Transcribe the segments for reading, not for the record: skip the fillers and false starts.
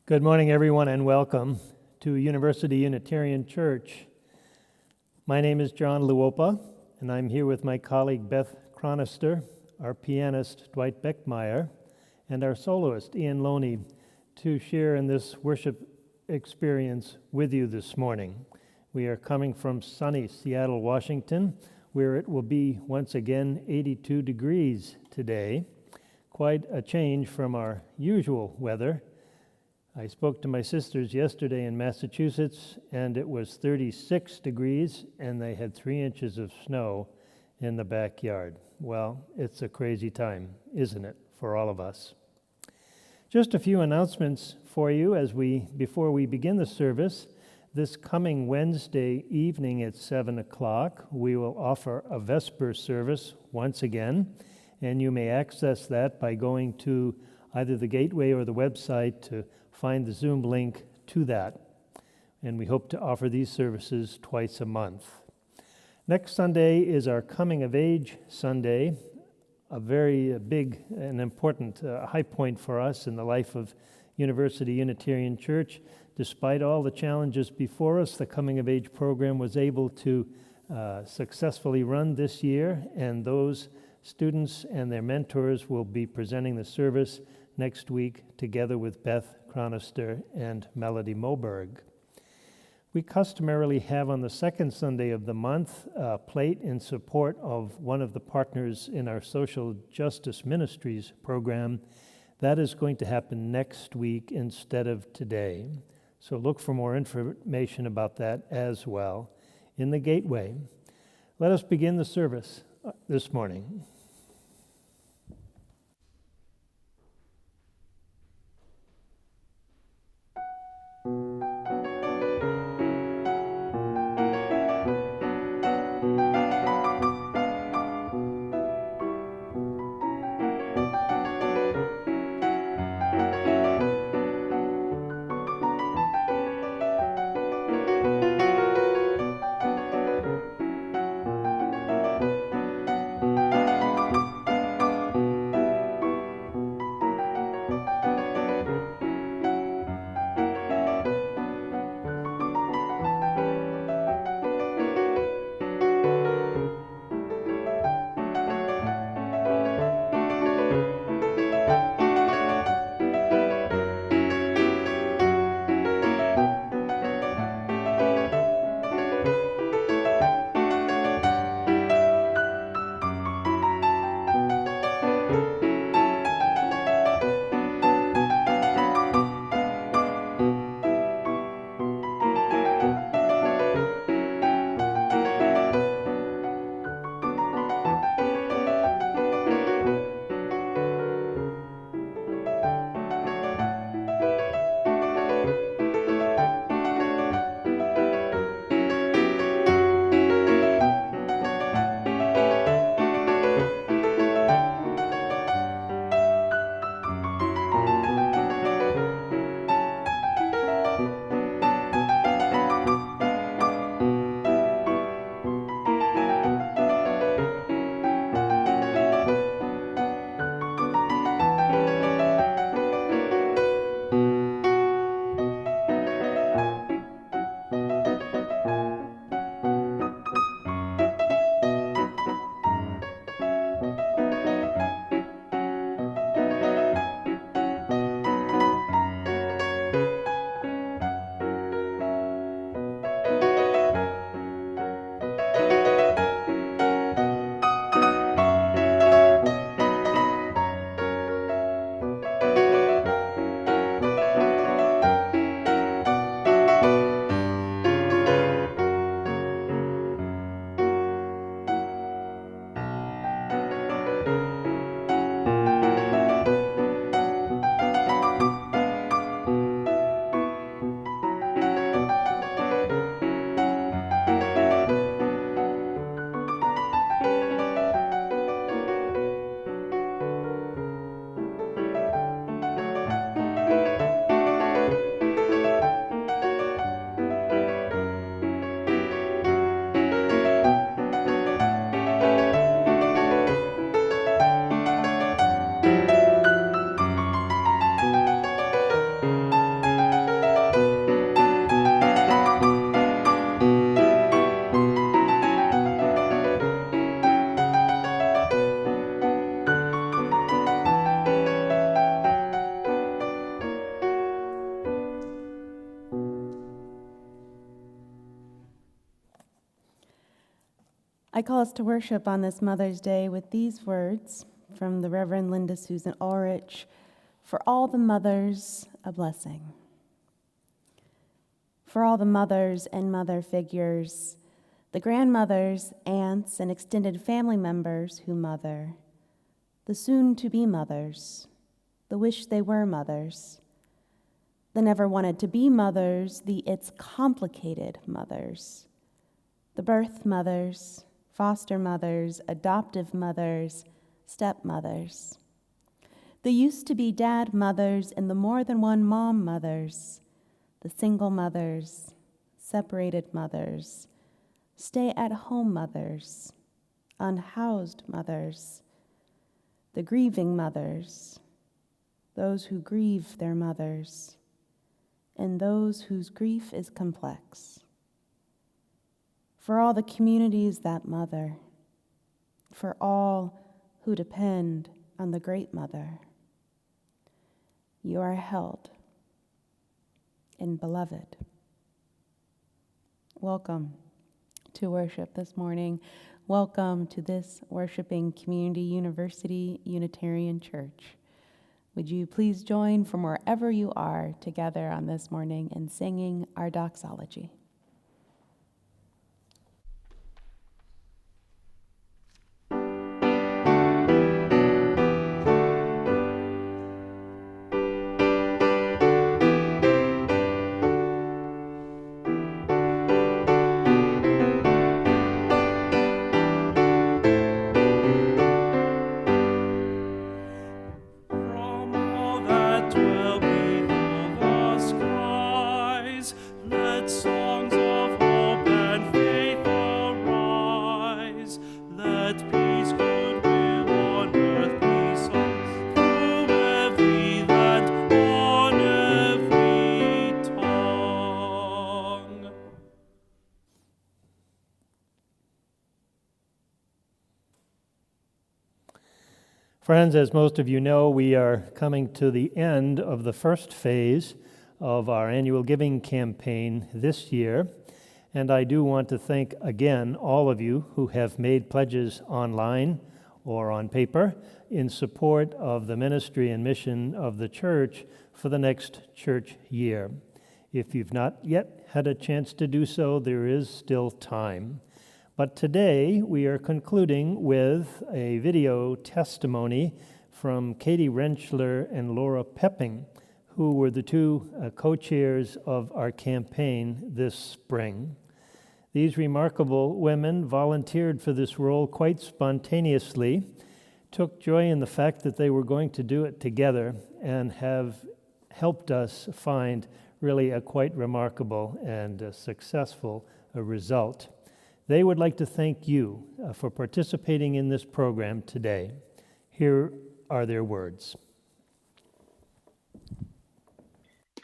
Good morning, everyone, and welcome to University Unitarian Church. My name is Jon Luopa, and I'm here with my colleague Beth Chronister, our pianist Dwight Beckmeyer, and our soloist Ian Loney to share in this worship experience with you this morning. We are coming from sunny Seattle, Washington, where it will be once again 82 degrees today. Quite a change from our usual weather. I spoke to my sisters yesterday in Massachusetts, and it was 36 degrees, and they had 3 inches of snow in the backyard. Well, it's a crazy time, isn't it, for all of us? Just a few announcements for you before we begin the service. This coming Wednesday evening at 7 o'clock, we will offer a Vesper service once again, and you may access that by going to either the gateway or the website to find the Zoom link to that. And we hope to offer these services twice a month. Next Sunday is our Coming of Age Sunday, a very big and important high point for us in the life of University Unitarian Church. Despite all the challenges before us, the Coming of Age program was able to successfully run this year, and those students and their mentors will be presenting the service next week together with Beth Chronister and Melody Moberg. We customarily have on the second Sunday of the month a plate in support of one of the partners in our Social Justice Ministries program. That is going to happen next week instead of today. So look for more information about that as well in the gateway. Let us begin the service this morning. I call us to worship on this Mother's Day with these words from the Reverend Linda Susan Ulrich: "For all the mothers, a blessing." For all the mothers and mother figures, the grandmothers, aunts, and extended family members who mother, the soon-to-be mothers, the wish they were mothers, the never wanted to be mothers, the it's complicated mothers, the birth mothers, foster mothers, adoptive mothers, stepmothers, the used-to-be dad mothers and the more than one mom mothers, the single mothers, separated mothers, stay-at-home mothers, unhoused mothers, the grieving mothers, those who grieve their mothers, and those whose grief is complex. For all the communities that mother, for all who depend on the Great Mother, you are held and beloved. Welcome to worship this morning. Welcome to this worshiping community, University Unitarian Church. Would you please join from wherever you are together on this morning in singing our doxology. Friends, as most of you know, we are coming to the end of the first phase of our annual giving campaign this year, and I do want to thank again all of you who have made pledges online or on paper in support of the ministry and mission of the church for the next church year. If you've not yet had a chance to do so, there is still time. But today we are concluding with a video testimony from Katie Rentschler and Laura Pepping, who were the two co-chairs of our campaign this spring. These remarkable women volunteered for this role quite spontaneously, took joy in the fact that they were going to do it together, and have helped us find really a quite remarkable and successful result. They would like to thank you for participating in this program today. Here are their words.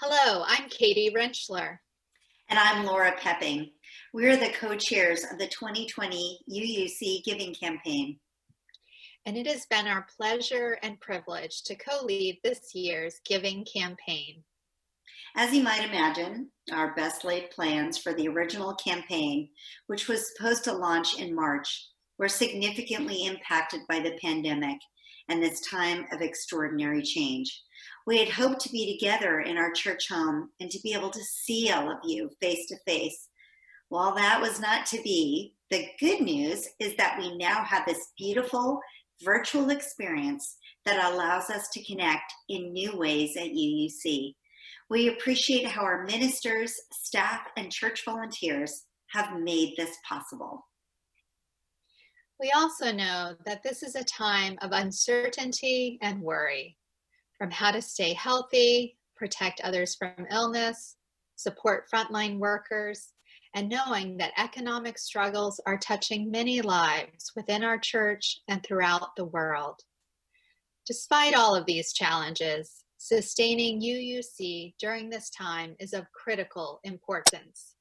Hello, I'm Katie Rentschler. And I'm Laura Pepping. We're the co-chairs of the 2020 UUC Giving Campaign. And it has been our pleasure and privilege to co-lead this year's Giving Campaign. As you might imagine, our best laid plans for the original campaign, which was supposed to launch in March, were significantly impacted by the pandemic and this time of extraordinary change. We had hoped to be together in our church home and to be able to see all of you face to face. While that was not to be, the good news is that we now have this beautiful virtual experience that allows us to connect in new ways at UUC. We appreciate how our ministers, staff, and church volunteers have made this possible. We also know that this is a time of uncertainty and worry, from how to stay healthy, protect others from illness, support frontline workers, and knowing that economic struggles are touching many lives within our church and throughout the world. Despite all of these challenges, sustaining UUC during this time is of critical importance.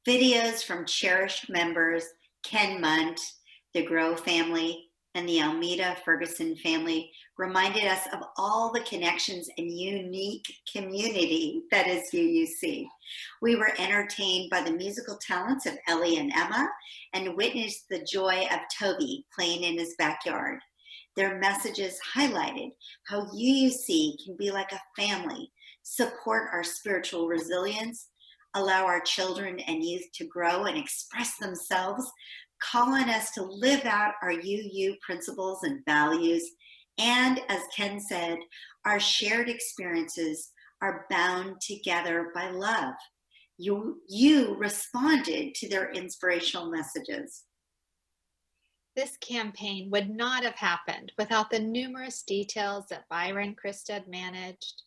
Videos from cherished members Ken Munt, the Grow family, and the Almeida Ferguson family reminded us of all the connections and unique community that is UUC. We were entertained by the musical talents of Ellie and Emma and witnessed the joy of Toby playing in his backyard. Their messages highlighted how UUC can be like a family, support our spiritual resilience, allow our children and youth to grow and express themselves, call on us to live out our UU principles and values, and as Ken said, our shared experiences are bound together by love. You responded to their inspirational messages. This campaign would not have happened without the numerous details that Byron Christed managed,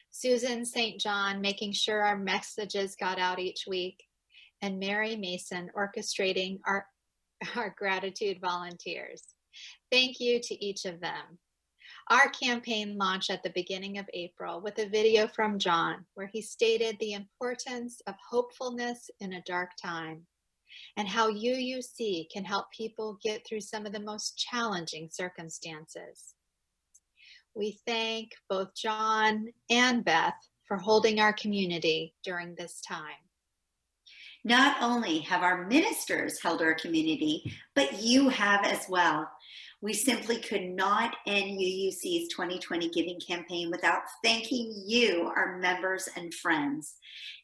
Susan St. John making sure our messages got out each week, and Mary Mason orchestrating our gratitude volunteers. Thank you to each of them. Our campaign launched at the beginning of April with a video from Jon, where he stated the importance of hopefulness in a dark time and how UUC can help people get through some of the most challenging circumstances. We thank both Jon and Beth for holding our community during this time. Not only have our ministers held our community, but you have as well. We simply could not end UUC's 2020 giving campaign without thanking you, our members and friends.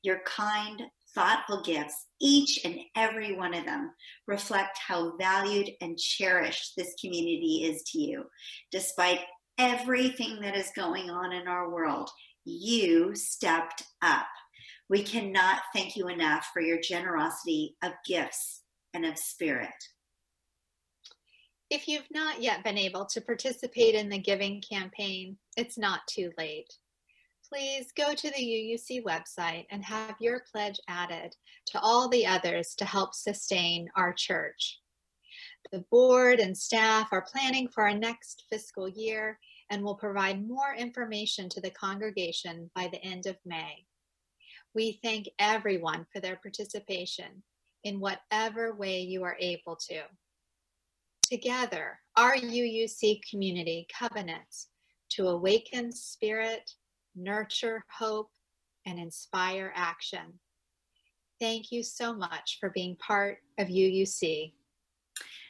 Your kind, thoughtful gifts, each and every one of them, reflect how valued and cherished this community is to you. Despite everything that is going on in our world, you stepped up. We cannot thank you enough for your generosity of gifts and of spirit. If you've not yet been able to participate in the giving campaign, it's not too late. Please go to the UUC website and have your pledge added to all the others to help sustain our church. The board and staff are planning for our next fiscal year and will provide more information to the congregation by the end of May. We thank everyone for their participation in whatever way you are able to. Together, our UUC community covenants to awaken spirit, nurture hope, and inspire action. Thank you so much for being part of UUC.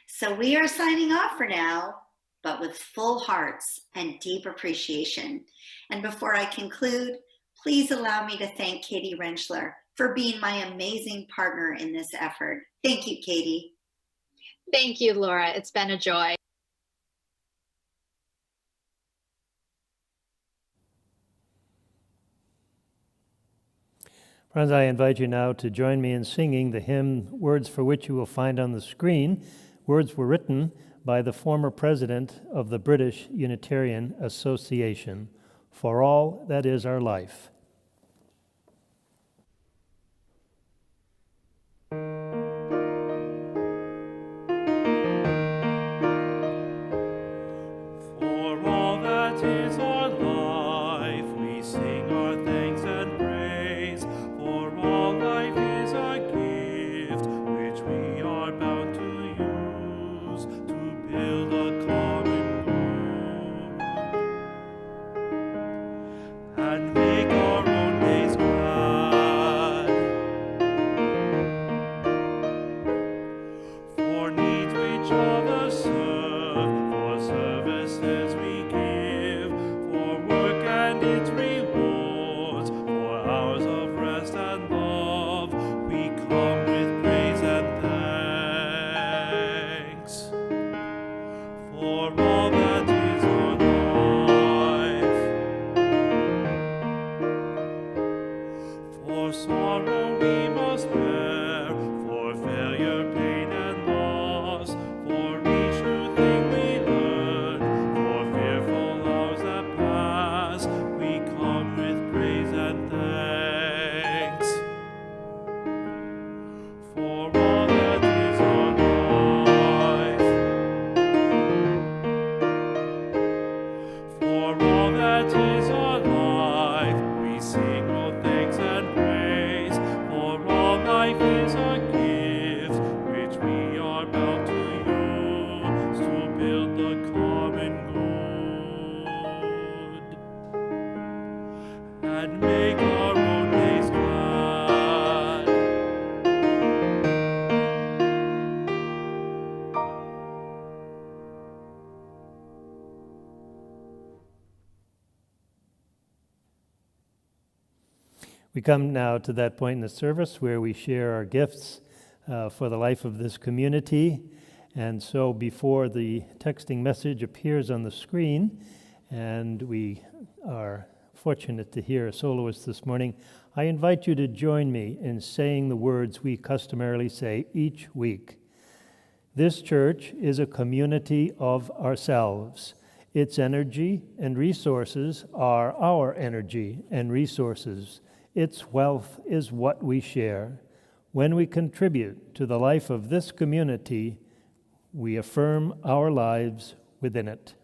So we are signing off for now, but with full hearts and deep appreciation. And before I conclude, please allow me to thank Katie Rentschler for being my amazing partner in this effort. Thank you, Katie. Thank you, Laura. It's been a joy. Friends, I invite you now to join me in singing the hymn, words for which you will find on the screen. Words were written by the former president of the British Unitarian Association, For All That Is Our Life. Build the We come now to that point in the service where we share our gifts for the life of this community. And so before the texting message appears on the screen, and we are fortunate to hear a soloist this morning, I invite you to join me in saying the words we customarily say each week. This church is a community of ourselves. Its energy and resources are our energy and resources. Its wealth is what we share. When we contribute to the life of this community, we affirm our lives within it.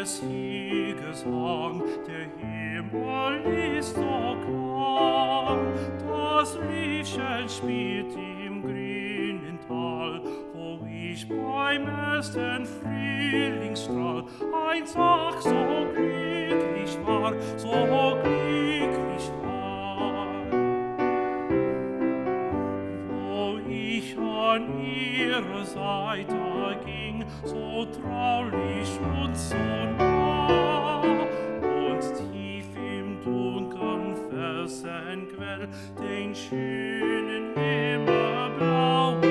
Des Siegesang, der Himmel ist so klar, das Liebchen spielt im grünen Tal, wo ich beim ersten Frühlingsstrahl einsach so glücklich war, so glücklich war. Wo ich an ihrer Seite ging, so traulich und so nah, und tief im dunklen Felsenquell den schönen Himmelblau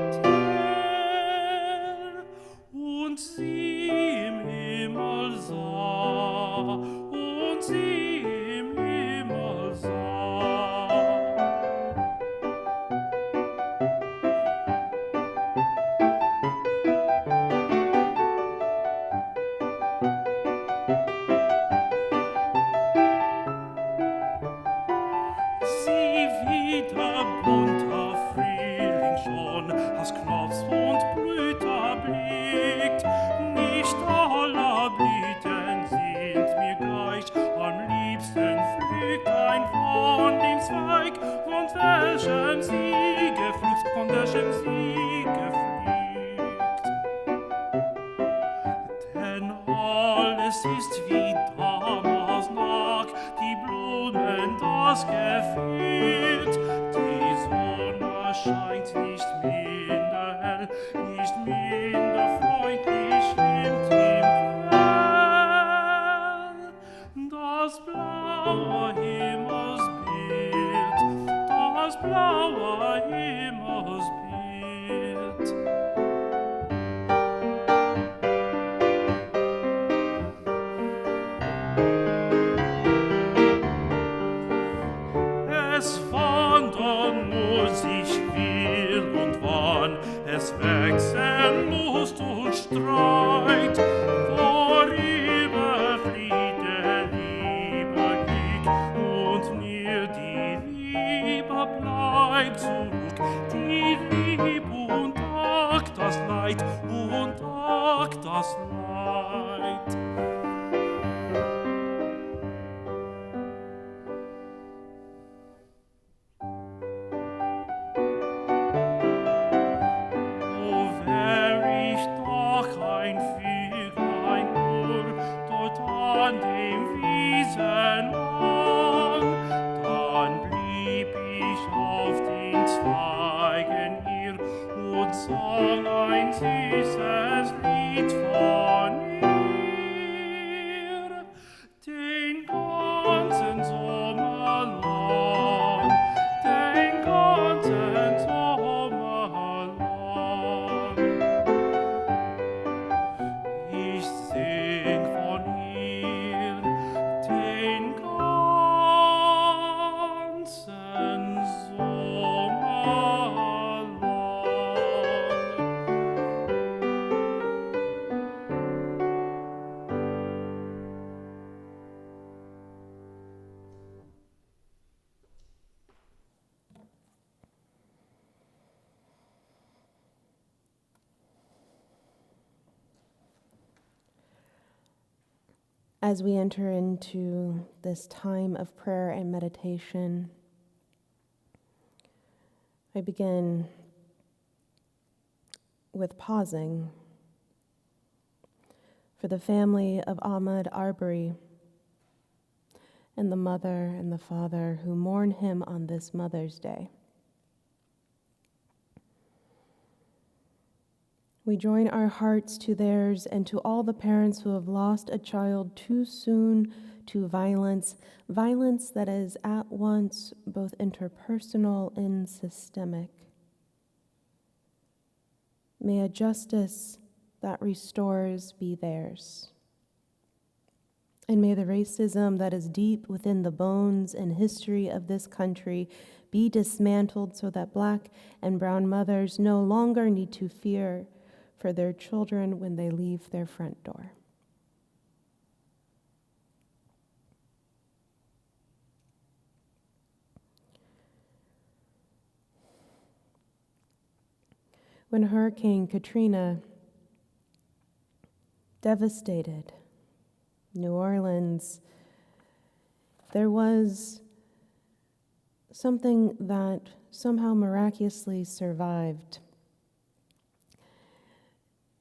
tell, und sie im Himmel sah, und sie im Himmel sah. Denn alles ist wie damals nach, die Blumen das gefehlt, die Sonne scheint nicht minder hell, nicht minder freundlich schwimmt im Quell. Das blaue Himmelsbild, das blaue Himmelsbild. Es wandern muss, ich will und wann, es wechseln Lust und Streit, worüber flieht der liebe Krieg und mir die Liebe bleibt zurück, die Liebe und ach das Leid und ach das Leid. Sang ein süßes Lied von ihr, den ganzen Sommer lang, den ganzen Sommer lang. Ich sing von ihr, den ganzen Sommer lang. As we enter into this time of prayer and meditation, I begin with pausing. For the family of Ahmad Arbery and the mother and the father who mourn him on this Mother's Day. We join our hearts to theirs and to all the parents who have lost a child too soon to violence, violence that is at once both interpersonal and systemic. May a justice that restores be theirs. And may the racism that is deep within the bones and history of this country be dismantled so that Black and brown mothers no longer need to fear for their children when they leave their front door. When Hurricane Katrina devastated New Orleans, there was something that somehow miraculously survived.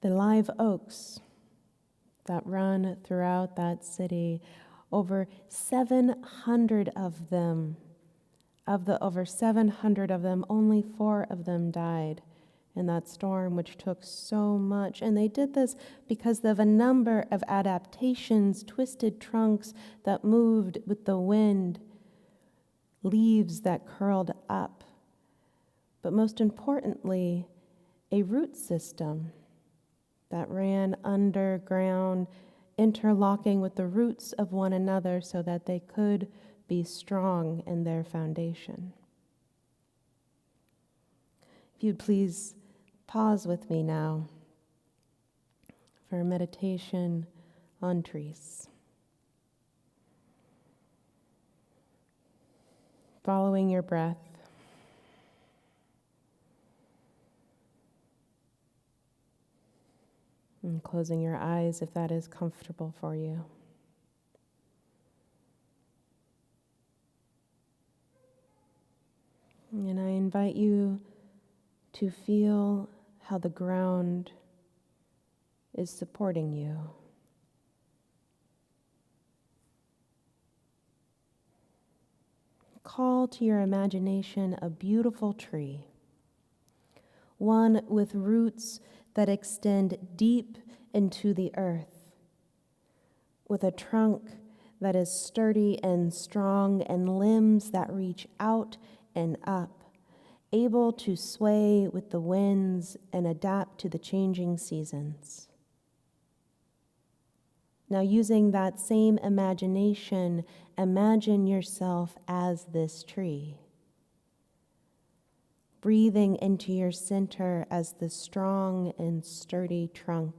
The live oaks that run throughout that city, over 700 of them, of the over 700 of them, only 4 of them died in that storm, which took so much. And they did this because of a number of adaptations, twisted trunks that moved with the wind, leaves that curled up, but most importantly, a root system that ran underground, interlocking with the roots of one another so that they could be strong in their foundation. If you'd please pause with me now for a meditation on trees. Following your breath, and closing your eyes if that is comfortable for you. And I invite you to feel how the ground is supporting you. Call to your imagination a beautiful tree, one with roots that extend deep into the earth, with a trunk that is sturdy and strong and limbs that reach out and up, able to sway with the winds and adapt to the changing seasons. Now, using that same imagination, imagine yourself as this tree, breathing into your center as the strong and sturdy trunk,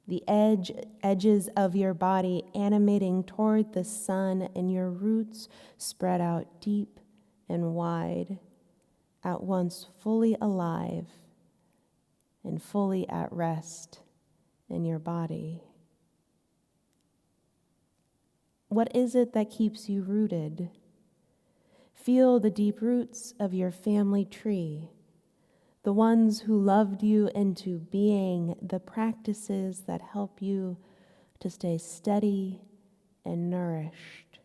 the edges of your body animating toward the sun, and your roots spread out deep and wide, at once fully alive and fully at rest in your body. What is it that keeps you rooted? Feel the deep roots of your family tree, the ones who loved you into being, the practices that help you to stay steady and nourished.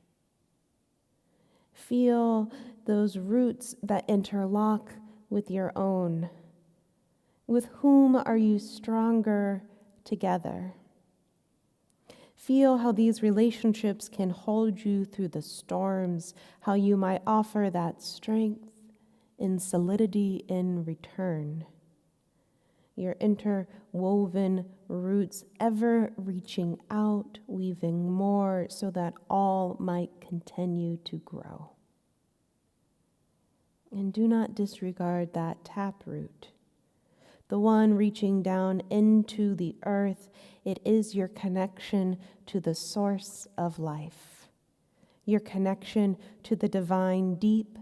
Feel those roots that interlock with your own. With whom are you stronger together? Feel how these relationships can hold you through the storms, how you might offer that strength and solidity in return. Your interwoven roots ever reaching out, weaving more so that all might continue to grow. And do not disregard that taproot, the one reaching down into the earth. It is your connection to the source of life, your connection to the divine deep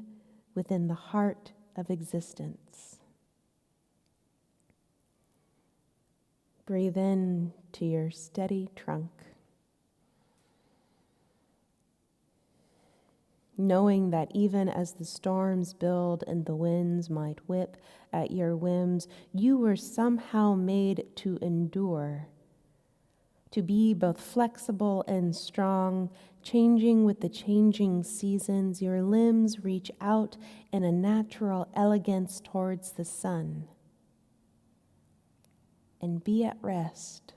within the heart of existence. Breathe in to your steady trunk. knowing that even as the storms build and the winds might whip at your whims, you were somehow made to endure, to be both flexible and strong, changing with the changing seasons. Your limbs reach out in a natural elegance towards the sun. And be at rest,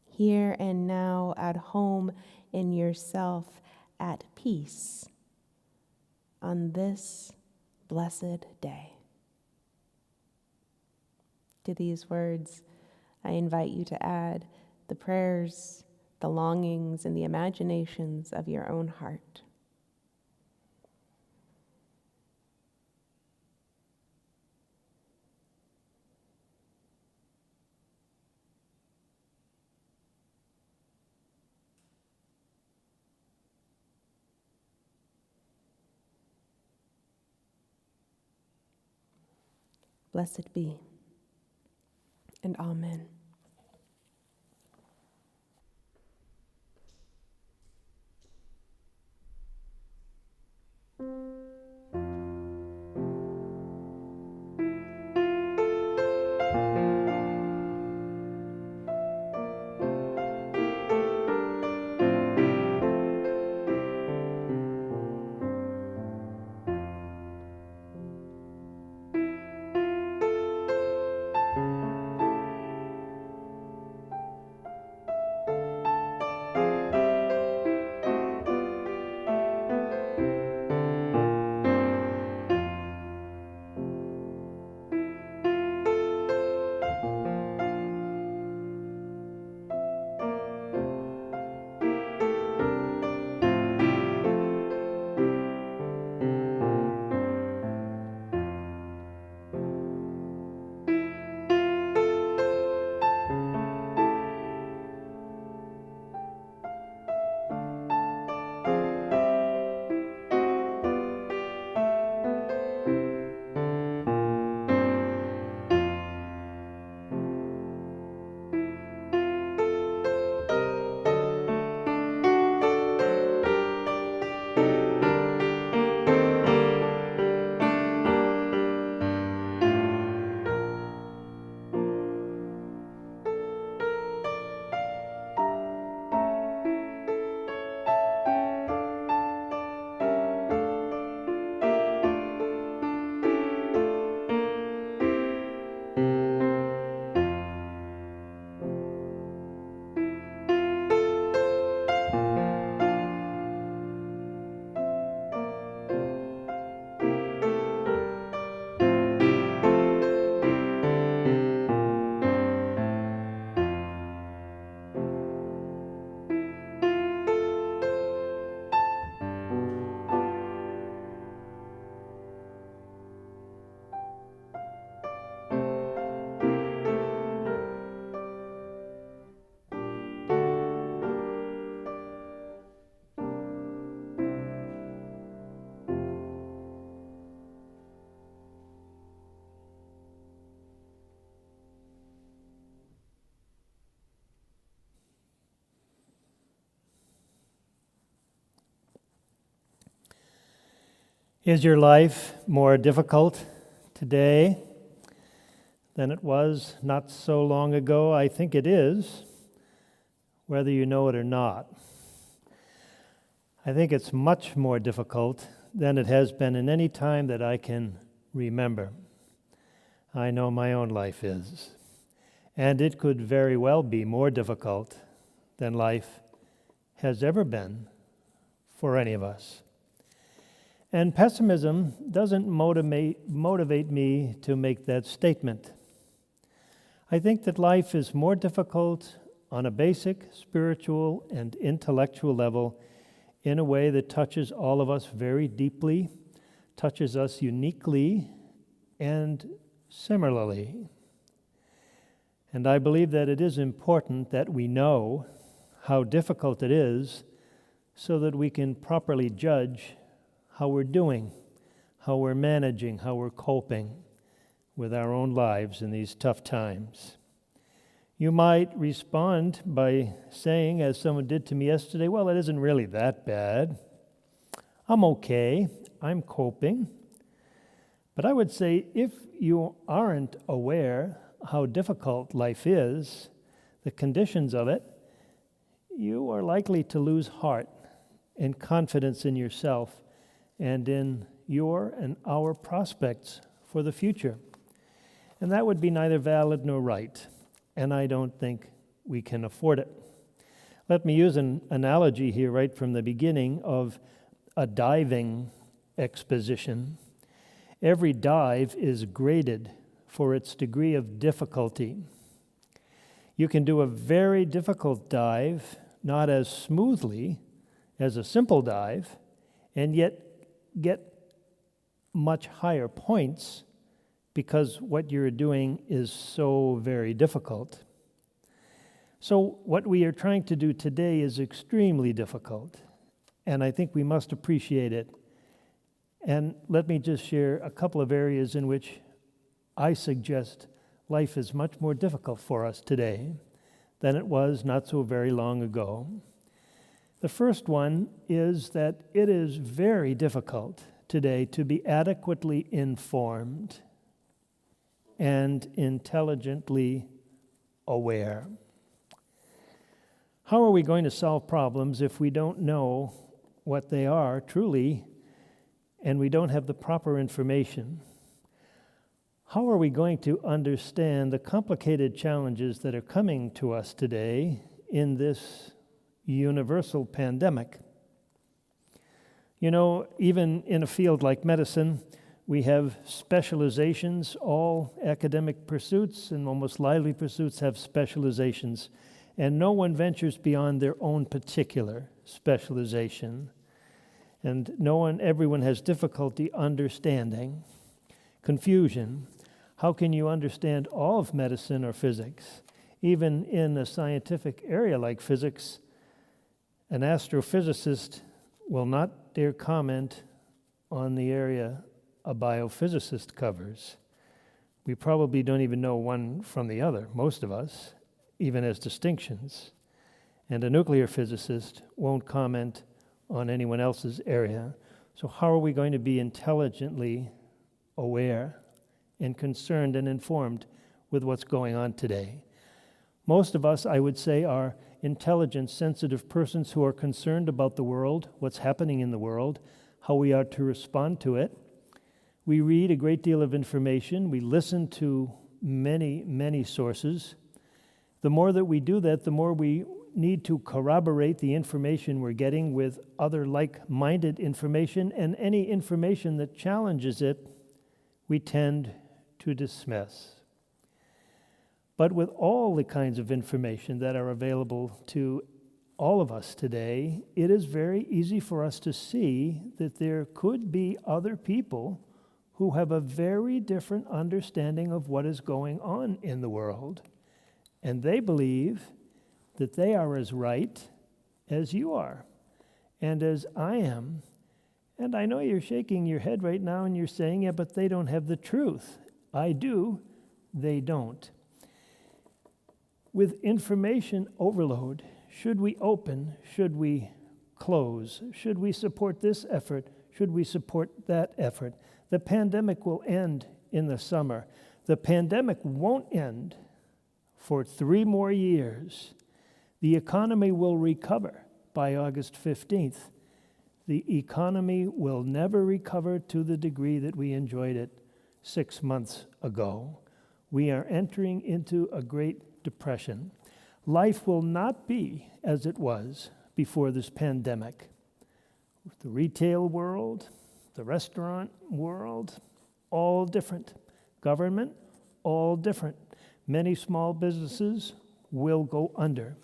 here and now, at home in yourself, at peace, on this blessed day. To these words, I invite you to add the prayers, the longings, and the imaginations of your own heart. Blessed be, and amen. Is your life more difficult today than it was not so long ago? I think it is, whether you know it or not. I think it's much more difficult than it has been in any time that I can remember. I know my own life is. And it could very well be more difficult than life has ever been for any of us. And pessimism doesn't motivate me to make that statement. I think that life is more difficult on a basic spiritual and intellectual level in a way that touches all of us very deeply, touches us uniquely and similarly. And I believe that it is important that we know how difficult it is so that we can properly judge how we're doing, how we're managing, how we're coping with our own lives in these tough times. You might respond by saying, as someone did to me yesterday, well, it isn't really that bad. I'm okay, I'm coping. But I would say if you aren't aware how difficult life is, the conditions of it, you are likely to lose heart and confidence in yourself and in your and our prospects for the future. And that would be neither valid nor right, and I don't think we can afford it. Let me use an analogy here right from the beginning of a diving exposition. Every dive is graded for its degree of difficulty. You can do a very difficult dive, not as smoothly as a simple dive, and yet get much higher points because what you're doing is so very difficult. So what we are trying to do today is extremely difficult, and I think we must appreciate it. And let me just share a couple of areas in which I suggest life is much more difficult for us today than it was not so very long ago. The first one is that it is very difficult today to be adequately informed and intelligently aware. How are we going to solve problems if we don't know what they are truly and we don't have the proper information? How are we going to understand the complicated challenges that are coming to us today in this universal pandemic? You know, even in a field like medicine, we have specializations. All academic pursuits and almost lively pursuits have specializations, and no one ventures beyond their own particular specialization. And everyone has difficulty understanding, confusion. How can you understand all of medicine or physics? Even in a scientific area like physics, an astrophysicist will not dare comment on the area a biophysicist covers. We probably don't even know one from the other, most of us, even as distinctions. And a nuclear physicist won't comment on anyone else's area. So how are we going to be intelligently aware and concerned and informed with what's going on today? Most of us, I would say, are intelligent, sensitive persons who are concerned about the world, what's happening in the world, how we are to respond to it. We read a great deal of information. We listen to many, many sources. The more that we do that, the more we need to corroborate the information we're getting with other like-minded information, and any information that challenges it, we tend to dismiss. But with all the kinds of information that are available to all of us today, it is very easy for us to see that there could be other people who have a very different understanding of what is going on in the world. And they believe that they are as right as you are and as I am. And I know you're shaking your head right now and you're saying, yeah, but they don't have the truth. I do, they don't. With information overload, should we open? Should we close? Should we support this effort? Should we support that effort? The pandemic will end in the summer. The pandemic won't end for 3 more years. The economy will recover by August 15th. The economy will never recover to the degree that we enjoyed it 6 months ago. We are entering into a great depression. Life will not be as it was before this pandemic. The retail world, the restaurant world, all different. Government, all different. Many small businesses will go under.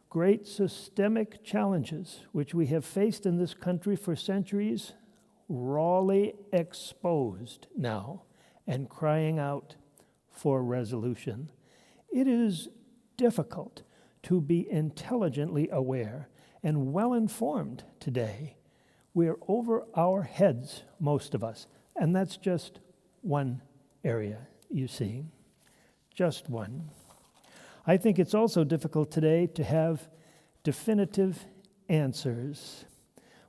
Great systemic challenges, which we have faced in this country for centuries, rawly exposed now and crying out for resolution. It is difficult to be intelligently aware and well-informed today. We're over our heads, most of us, and that's just one area, you see, just one. I think it's also difficult today to have definitive answers.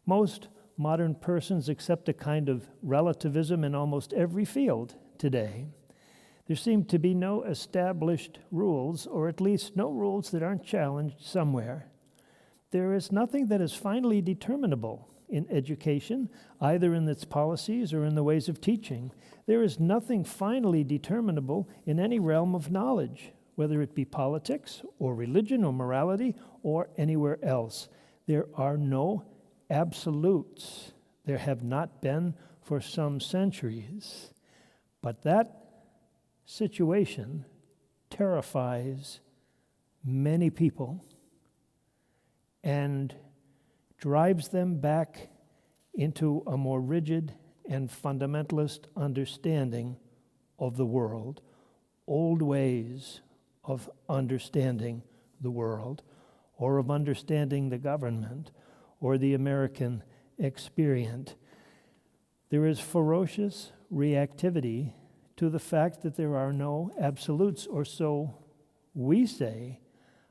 Most modern persons accept a kind of relativism in almost every field today. There seem to be no established rules, or at least no rules that aren't challenged somewhere. There is nothing that is finally determinable in education, either in its policies or in the ways of teaching. There is nothing finally determinable in any realm of knowledge, whether it be politics or religion or morality or anywhere else. There are no absolutes. There have not been for some centuries. But that situation terrifies many people and drives them back into a more rigid and fundamentalist understanding of the world, old ways of understanding the world, or of understanding the government, or the American experience. There is ferocious reactivity to the fact that there are no absolutes, or so we say.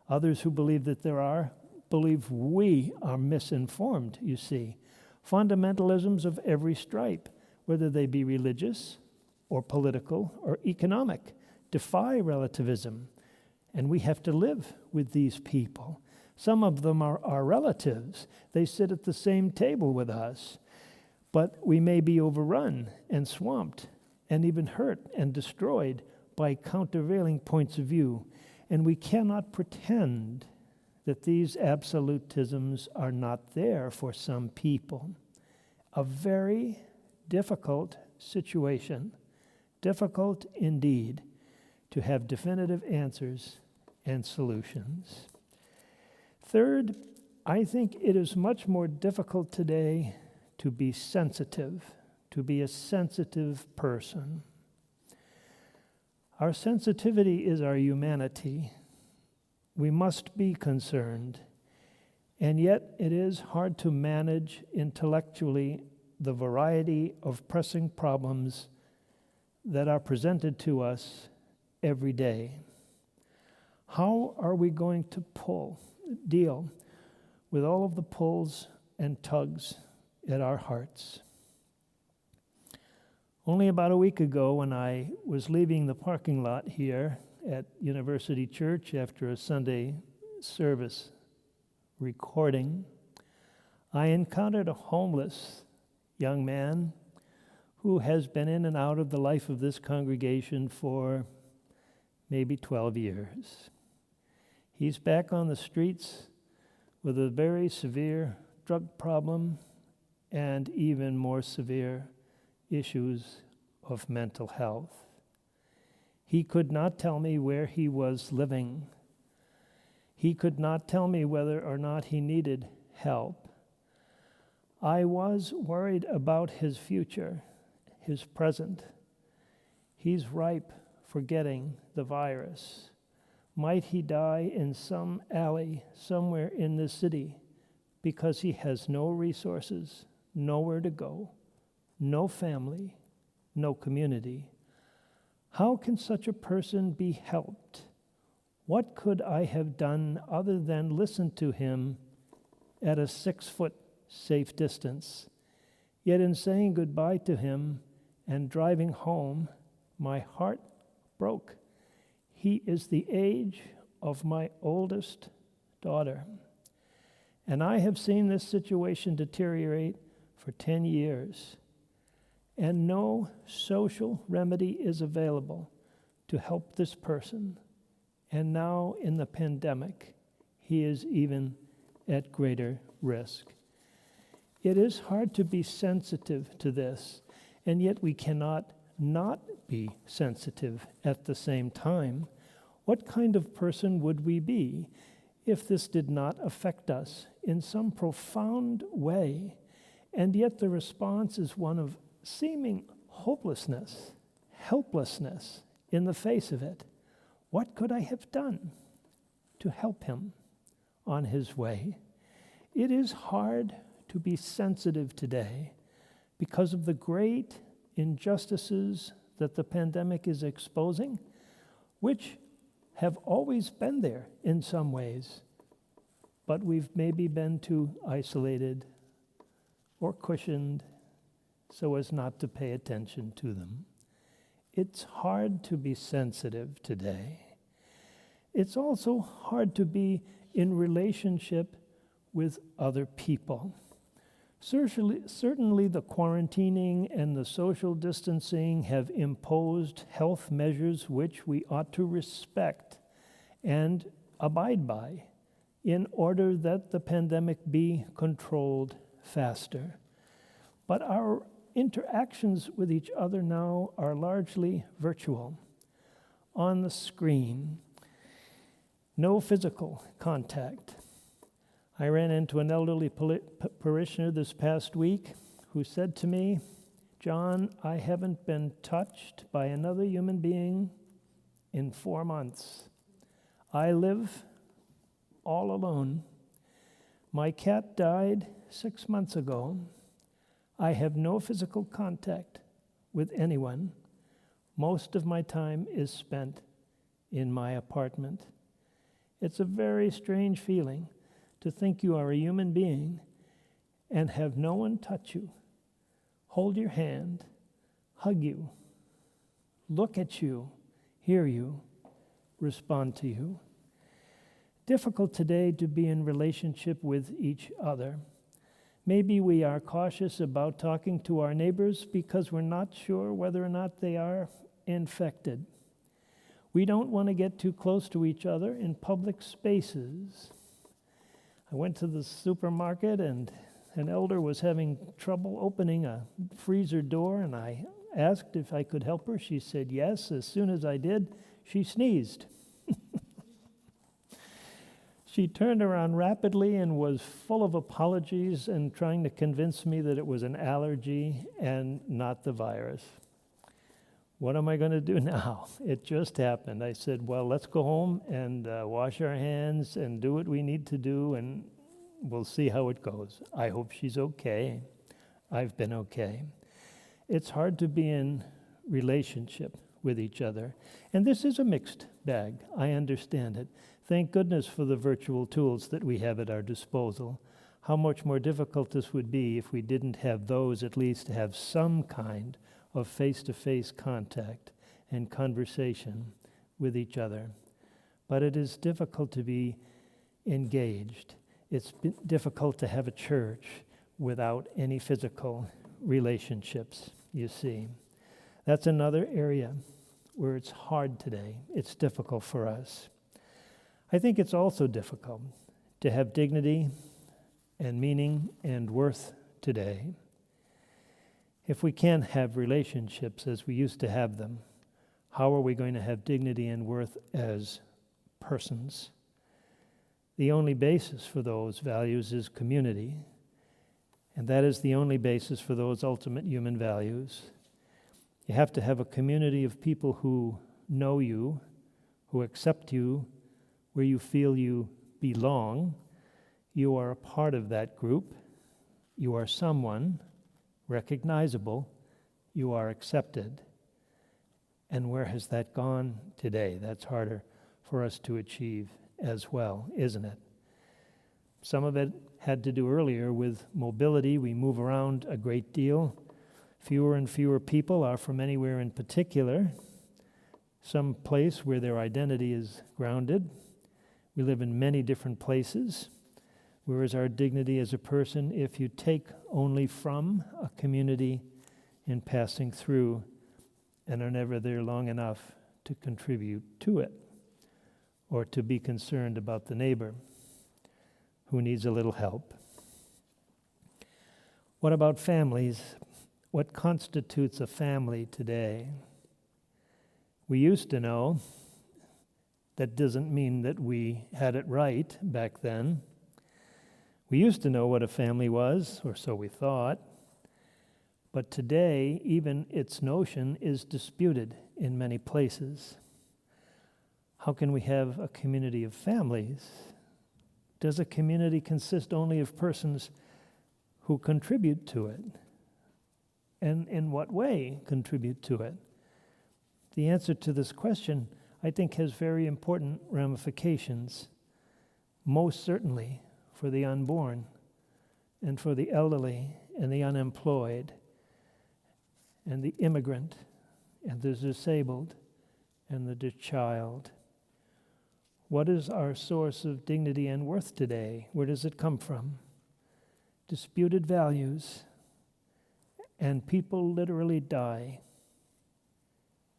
Others who believe that there are believe we are misinformed, you see. Fundamentalisms of every stripe, whether they be religious or political or economic, defy relativism, and we have to live with these people. Some of them are our relatives. They sit at the same table with us, but we may be overrun and swamped and even hurt and destroyed by countervailing points of view, and we cannot pretend that these absolutisms are not there for some people. A very difficult situation, difficult indeed, to have definitive answers and solutions. Third, I think it is much more difficult today to be sensitive, to be a sensitive person. Our sensitivity is our humanity. We must be concerned, and yet it is hard to manage intellectually the variety of pressing problems that are presented to us every day. How are we going to deal with all of the pulls and tugs at our hearts? Only about a week ago, when I was leaving the parking lot here at University Church after a Sunday service recording, I encountered a homeless young man who has been in and out of the life of this congregation for maybe 12 years. He's back on the streets with a very severe drug problem and even more severe issues of mental health. He could not tell me where he was living. He could not tell me whether or not he needed help. I was worried about his future, his present. He's ripe for getting the virus. Might he die in some alley somewhere in this city because he has no resources, nowhere to go, no family, no community? How can such a person be helped? What could I have done other than listen to him at a 6-foot safe distance? Yet in saying goodbye to him and driving home, my heart broke. He is the age of my oldest daughter, and I have seen this situation deteriorate for 10 years. And no social remedy is available to help this person. And now in the pandemic, he is even at greater risk. It is hard to be sensitive to this, and yet we cannot not be sensitive at the same time. What kind of person would we be if this did not affect us in some profound way? And yet the response is one of seeming hopelessness, helplessness in the face of it. What could I have done to help him on his way? It is hard to be sensitive today because of the great injustices that the pandemic is exposing, which have always been there in some ways, but we've maybe been too isolated or cushioned so as not to pay attention to them. It's hard to be sensitive today. It's also hard to be in relationship with other people. Certainly the quarantining and the social distancing have imposed health measures which we ought to respect and abide by in order that the pandemic be controlled faster. But our interactions with each other now are largely virtual, on the screen. No physical contact. I ran into an elderly parishioner this past week who said to me, "Jon, I haven't been touched by another human being in 4 months. I live all alone. My cat died 6 months ago. I have no physical contact with anyone. Most of my time is spent in my apartment." It's a very strange feeling to think you are a human being and have no one touch you, hold your hand, hug you, look at you, hear you, respond to you. Difficult today to be in relationship with each other. Maybe we are cautious about talking to our neighbors because we're not sure whether or not they are infected. We don't want to get too close to each other in public spaces. I went to the supermarket and an elder was having trouble opening a freezer door, and I asked if I could help her. She said yes. As soon as I did, she sneezed. She turned around rapidly and was full of apologies and trying to convince me that it was an allergy and not the virus. What am I going to do now? It just happened. I said, well, let's go home and wash our hands and do what we need to do, and we'll see how it goes. I hope she's okay. I've been okay. It's hard to be in relationship with each other. And this is a mixed bag. I understand it. Thank goodness for the virtual tools that we have at our disposal. How much more difficult this would be if we didn't have those, at least to have some kind of face-to-face contact and conversation with each other. But it is difficult to be engaged. It's difficult to have a church without any physical relationships, you see. That's another area where it's hard today. It's difficult for us. I think it's also difficult to have dignity and meaning and worth today. If we can't have relationships as we used to have them, how are we going to have dignity and worth as persons? The only basis for those values is community, and that is the only basis for those ultimate human values. You have to have a community of people who know you, who accept you, where you feel you belong. You are a part of that group. You are someone recognizable. You are accepted. And where has that gone today? That's harder for us to achieve as well, isn't it? Some of it had to do earlier with mobility. We move around a great deal. Fewer and fewer people are from anywhere in particular, some place where their identity is grounded. We live in many different places. Where is our dignity as a person if you take only from a community in passing through and are never there long enough to contribute to it or to be concerned about the neighbor who needs a little help? What about families? What constitutes a family today? We used to know. That doesn't mean that we had it right back then. We used to know what a family was, or so we thought. But today, even its notion is disputed in many places. How can we have a community of families? Does a community consist only of persons who contribute to it? And in what way contribute to it? The answer to this question, I think, has very important ramifications, most certainly for the unborn and for the elderly and the unemployed and the immigrant and the disabled and the child. What is our source of dignity and worth today? Where does it come from? Disputed values, and people literally die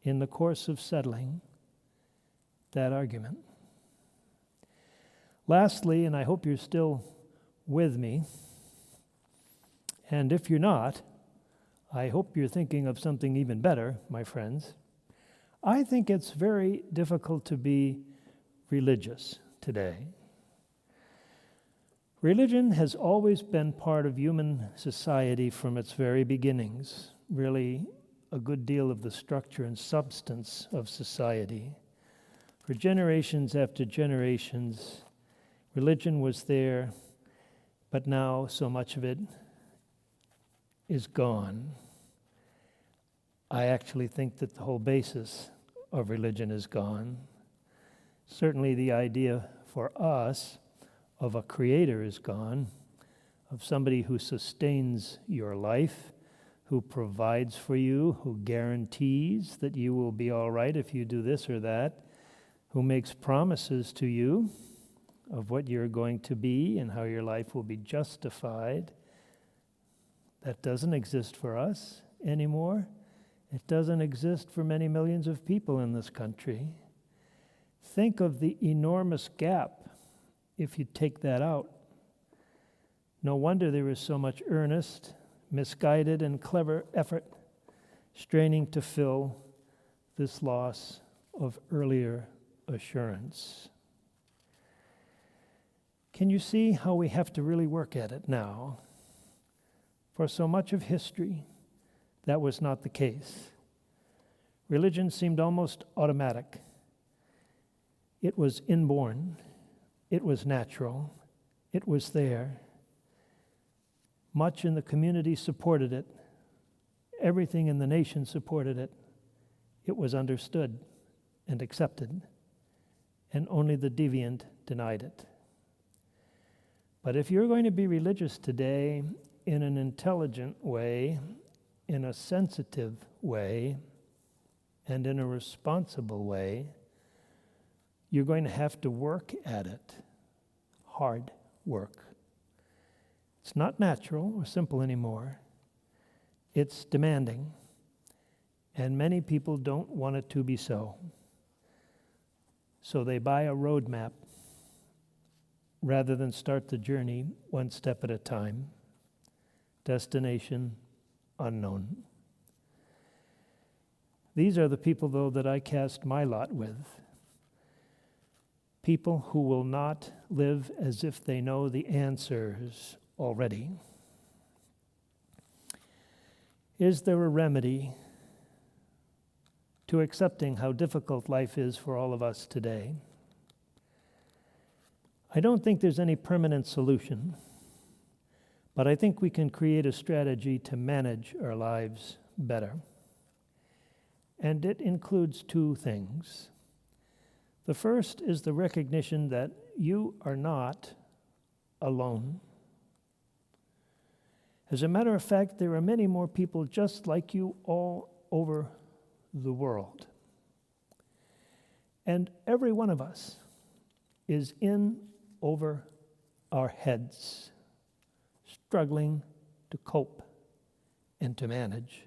in the course of settling that argument. Lastly, and I hope you're still with me, and if you're not, I hope you're thinking of something even better, my friends. I think it's very difficult to be religious today. Religion has always been part of human society from its very beginnings, really a good deal of the structure and substance of society. For generations after generations, religion was there, but now so much of it is gone. I actually think that the whole basis of religion is gone. Certainly the idea for us of a creator is gone, of somebody who sustains your life, who provides for you, who guarantees that you will be all right if you do this or that, who makes promises to you of what you're going to be and how your life will be justified. That doesn't exist for us anymore. It doesn't exist for many millions of people in this country. Think of the enormous gap if you take that out. No wonder there is so much earnest, misguided, and clever effort straining to fill this loss of earlier assurance. Can you see how we have to really work at it now? For so much of history, that was not the case. Religion seemed almost automatic. It was inborn. It was natural. It was there. Much in the community supported it. Everything in the nation supported it. It was understood and accepted, and only the deviant denied it. But if you're going to be religious today in an intelligent way, in a sensitive way, and in a responsible way, you're going to have to work at it. Hard work. It's not natural or simple anymore. It's demanding. And many people don't want it to be so. So they buy a roadmap rather than start the journey one step at a time. Destination unknown. These are the people, though, that I cast my lot with. People who will not live as if they know the answers already. Is there a remedy to accepting how difficult life is for all of us today? I don't think there's any permanent solution, but I think we can create a strategy to manage our lives better. And it includes two things. The first is the recognition that you are not alone. As a matter of fact, there are many more people just like you all over the world. And every one of us is in over our heads, struggling to cope and to manage.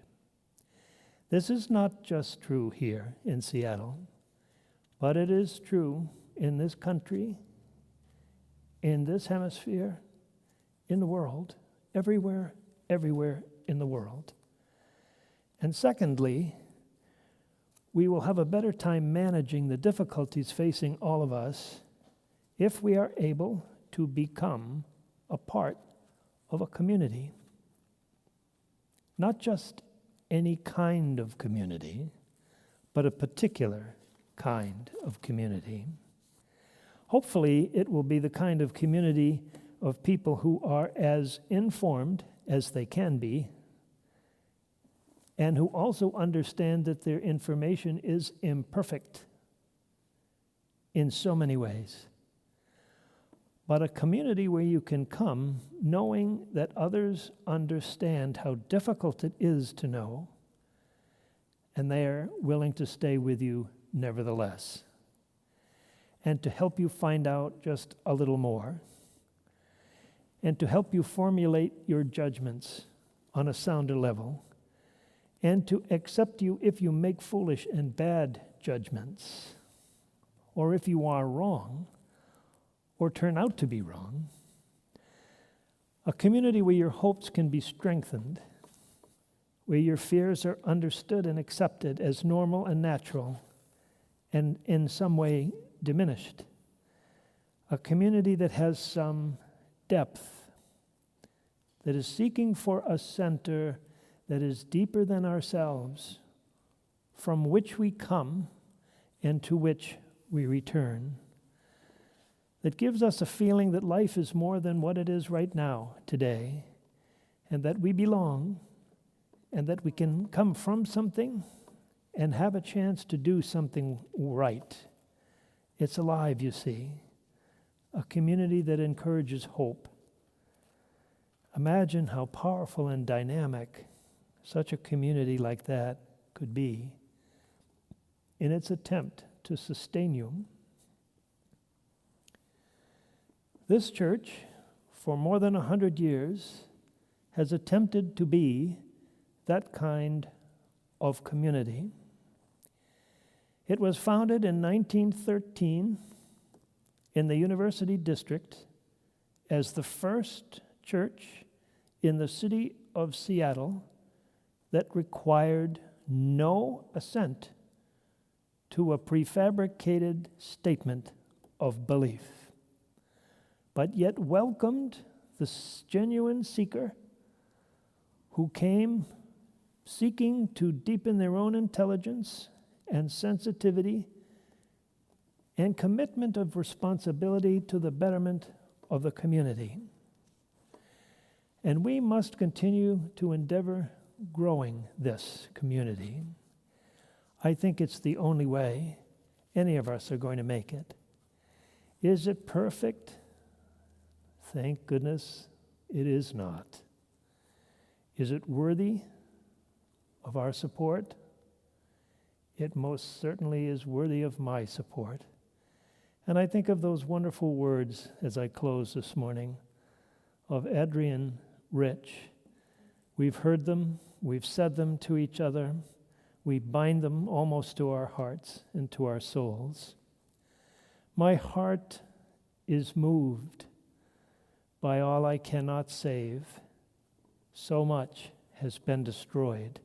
This is not just true here in Seattle, but it is true in this country, in this hemisphere, in the world, everywhere in the world. And secondly, we will have a better time managing the difficulties facing all of us if we are able to become a part of a community. Not just any kind of community, but a particular kind of community. Hopefully, it will be the kind of community of people who are as informed as they can be, and who also understand that their information is imperfect in so many ways. but a community where you can come knowing that others understand how difficult it is to know, and they are willing to stay with you nevertheless, and to help you find out just a little more, and to help you formulate your judgments on a sounder level, and to accept you if you make foolish and bad judgments, or if you are wrong, or turn out to be wrong. A community where your hopes can be strengthened, where your fears are understood and accepted as normal and natural, and in some way diminished. A community that has some depth, that is seeking for a center that is deeper than ourselves, from which we come and to which we return, that gives us a feeling that life is more than what it is right now, today, and that we belong, and that we can come from something and have a chance to do something right. It's alive, you see, a community that encourages hope. Imagine how powerful and dynamic such a community like that could be in its attempt to sustain you. This church, for more than 100 years, has attempted to be that kind of community. It was founded in 1913 in the University District as the first church in the city of Seattle that required no assent to a prefabricated statement of belief, but yet welcomed the genuine seeker who came seeking to deepen their own intelligence and sensitivity and commitment of responsibility to the betterment of the community. And we must continue to endeavor growing this community. I think it's the only way any of us are going to make it. Is it perfect? Thank goodness it is not. Is it worthy of our support? It most certainly is worthy of my support. And I think of those wonderful words as I close this morning of Adrian Rich. We've heard them, we've said them to each other, we bind them almost to our hearts and to our souls. My heart is moved by all I cannot save. So much has been destroyed.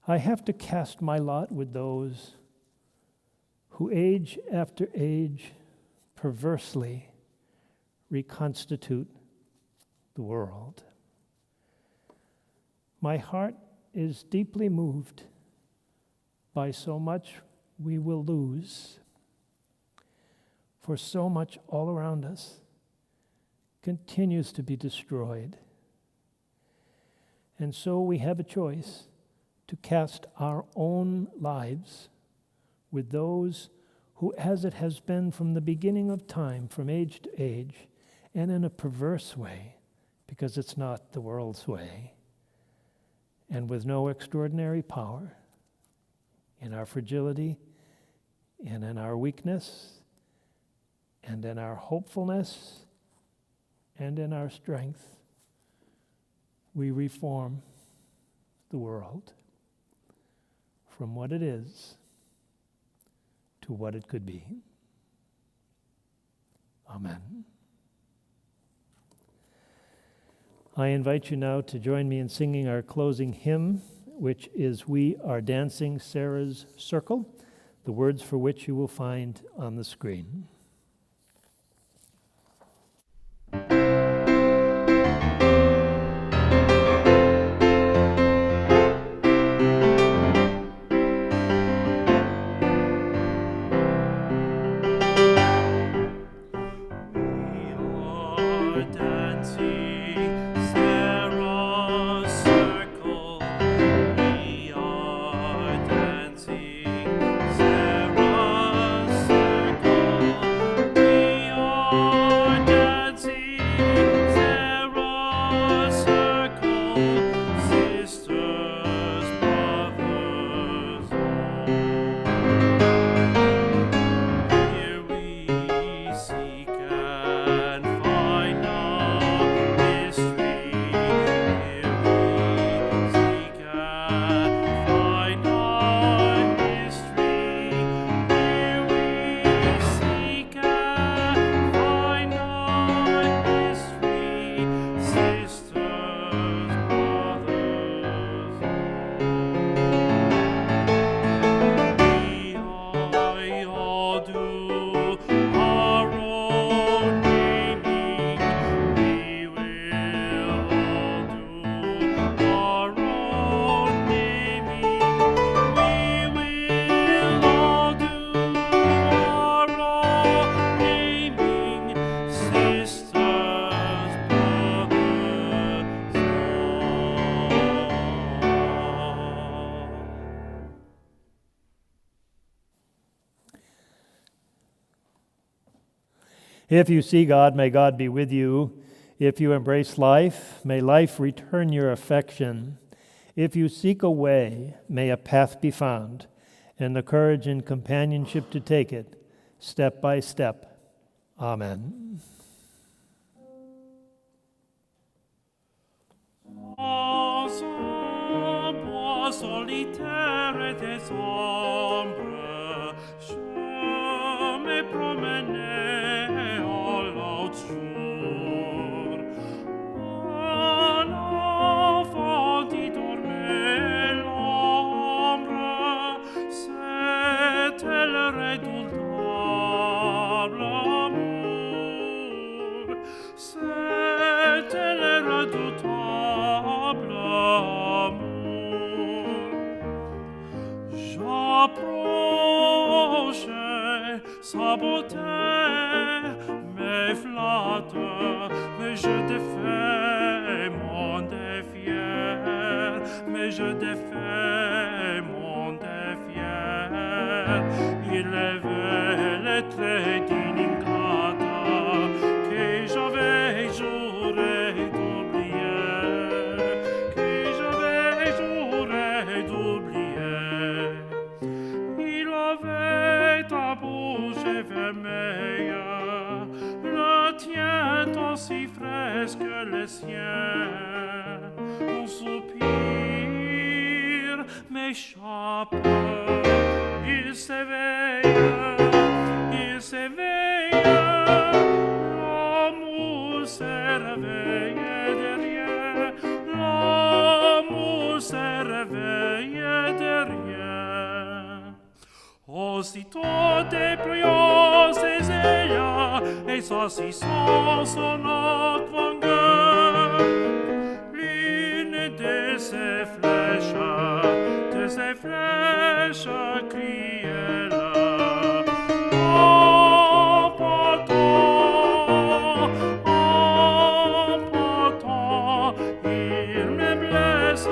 I have to cast my lot with those who age after age perversely reconstitute the world. My heart is deeply moved by so much we will lose, for so much all around us continues to be destroyed. And so we have a choice to cast our own lives with those who, as it has been from the beginning of time, from age to age, and in a perverse way, because it's not the world's way, and with no extraordinary power, in our fragility, and in our weakness, and in our hopefulness, and in our strength, we reform the world from what it is to what it could be. Amen. I invite you now to join me in singing our closing hymn, which is "We Are Dancing Sarah's Circle," the words for which you will find on the screen. Sarah's circle. If you see God, may God be with you. If you embrace life, may life return your affection. If you seek a way, may a path be found, and the courage and companionship to take it, step by step. Amen. Bois solitaire et des ombres, je me promenais en l'autre jour. Un enfant qui dormait l'ombre, c'était le redoutable amour. C'était le redoutable amour. J'approchais sa beauté, me flatte, mais je défais mon défier, mais je défais mon défier. Il levait les traits d'une ingrate que j'avais juré d'oublier, que j'avais juré d'oublier. Il avait ta bouche vermeille, le tien aussi frais que le sien. Un soupir m'échappe, il s'éveille, il s'éveille. L'amour s'est réveillé derrière, l'amour s'est réveillé derrière. Aussitôt déployant ses ailes et s'assisant son arc vainqueur, l'une de ses flèches criait là. En partant, il me blesse.